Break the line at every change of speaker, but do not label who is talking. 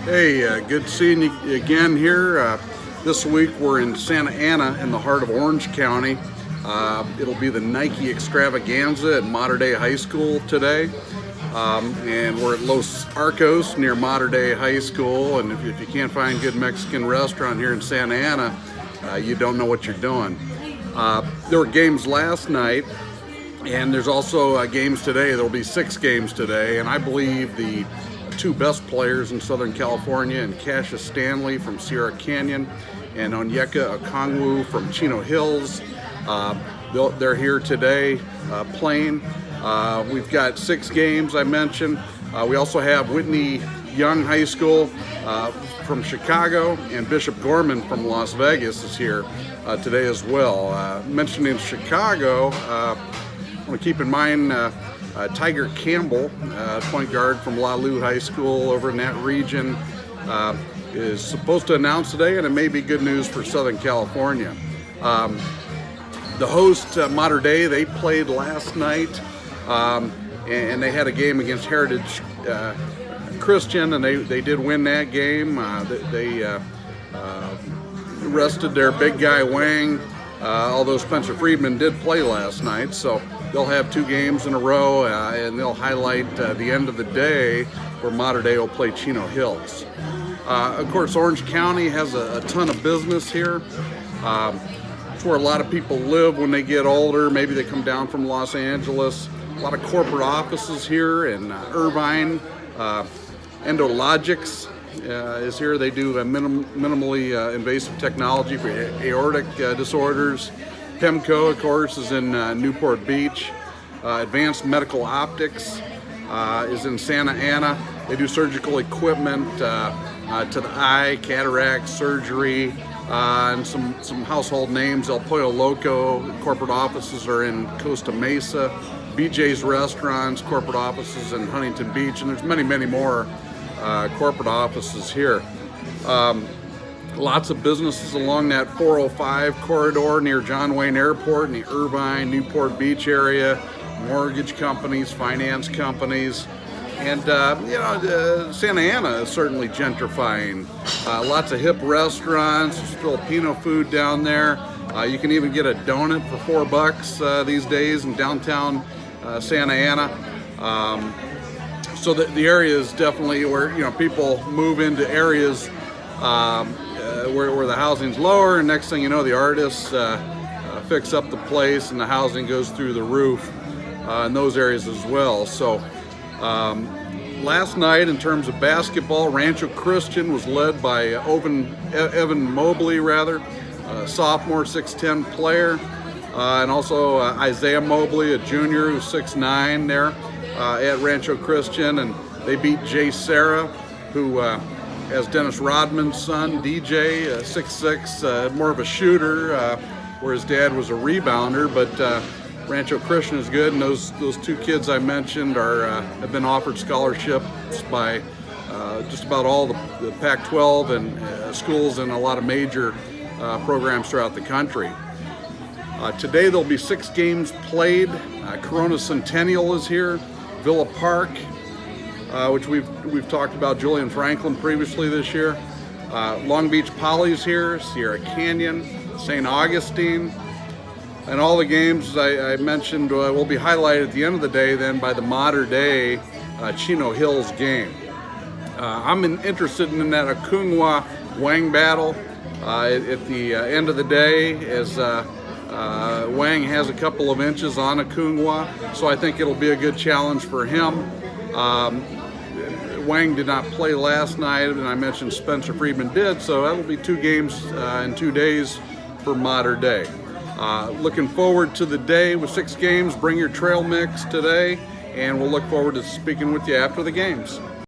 Hey, good seeing you again here. This week we're in Santa Ana in the heart of Orange County. It'll be the Nike Extravaganza at Mater Dei High School today. And we're at Los Arcos near Mater Dei High School. And if you can't find a good Mexican restaurant here in Santa Ana, you don't know what you're doing. There were games last night, and there's also games today. There'll be 6 games today, and I believe the 2 best players in Southern California, and Cassius Stanley from Sierra Canyon and Onyeka Okongwu from Chino Hills. They're here today playing. We've got 6 games I mentioned. We also have Whitney Young High School from Chicago, and Bishop Gorman from Las Vegas is here today as well. Mentioning Chicago, I want to keep in mind Tiger Campbell, point guard from La Lu High School over in that region, is supposed to announce today, and it may be good news for Southern California. The host, Mater Dei, they played last night, and they had a game against Heritage Christian, and they did win that game. They rested their big guy Wang, although Spencer Friedman did play last night, so they'll have 2 games in a row, and they'll highlight the end of the day where Mater Dei will play Chino Hills. Of course, Orange County has a ton of business here. It's where a lot of people live when they get older. Maybe they come down from Los Angeles. A lot of corporate offices here in Irvine. Endologics is here. They do minimally invasive technology for aortic disorders. PEMCO, of course, is in Newport Beach. Advanced Medical Optics is in Santa Ana. They do surgical equipment to the eye, cataract surgery, and some household names. El Pollo Loco corporate offices are in Costa Mesa. BJ's Restaurants corporate offices in Huntington Beach, and there's many more corporate offices here. Lots of businesses along that 405 corridor near John Wayne Airport in the Irvine, Newport Beach area. Mortgage companies, finance companies, and Santa Ana is certainly gentrifying. Lots of hip restaurants. There's Filipino food down there. You can even get a donut for $4 these days in downtown Santa Ana. So the area is definitely where people move into areas where the housing's lower, and next thing you know, the artists fix up the place and the housing goes through the roof in those areas as well. So last night, in terms of basketball, Rancho Christian was led by Evan Mobley, sophomore, 6'10" player, and also Isaiah Mobley, a junior who's 6'9" there at Rancho Christian, and they beat Jay Serra, who as Dennis Rodman's son, DJ, 6'6", more of a shooter, where his dad was a rebounder, but Rancho Christian is good, and those 2 kids I mentioned have been offered scholarships by just about all the Pac-12 and schools and a lot of major programs throughout the country. Today there'll be 6 games played. Corona Centennial is here, Villa Park, which we've talked about Julian Franklin previously this year. Long Beach Poly's here, Sierra Canyon, St. Augustine, and all the games I mentioned will be highlighted at the end of the day then by the Mater Dei Chino Hills game. I'm interested in that Okongwu Wang battle at the end of the day, as Wang has a couple of inches on Okongwu, so I think it'll be a good challenge for him. Wang did not play last night, and I mentioned Spencer Friedman did, so that'll be 2 games in 2 days for Mater Dei. Looking forward to the day with 6 games. Bring your trail mix today, and we'll look forward to speaking with you after the games.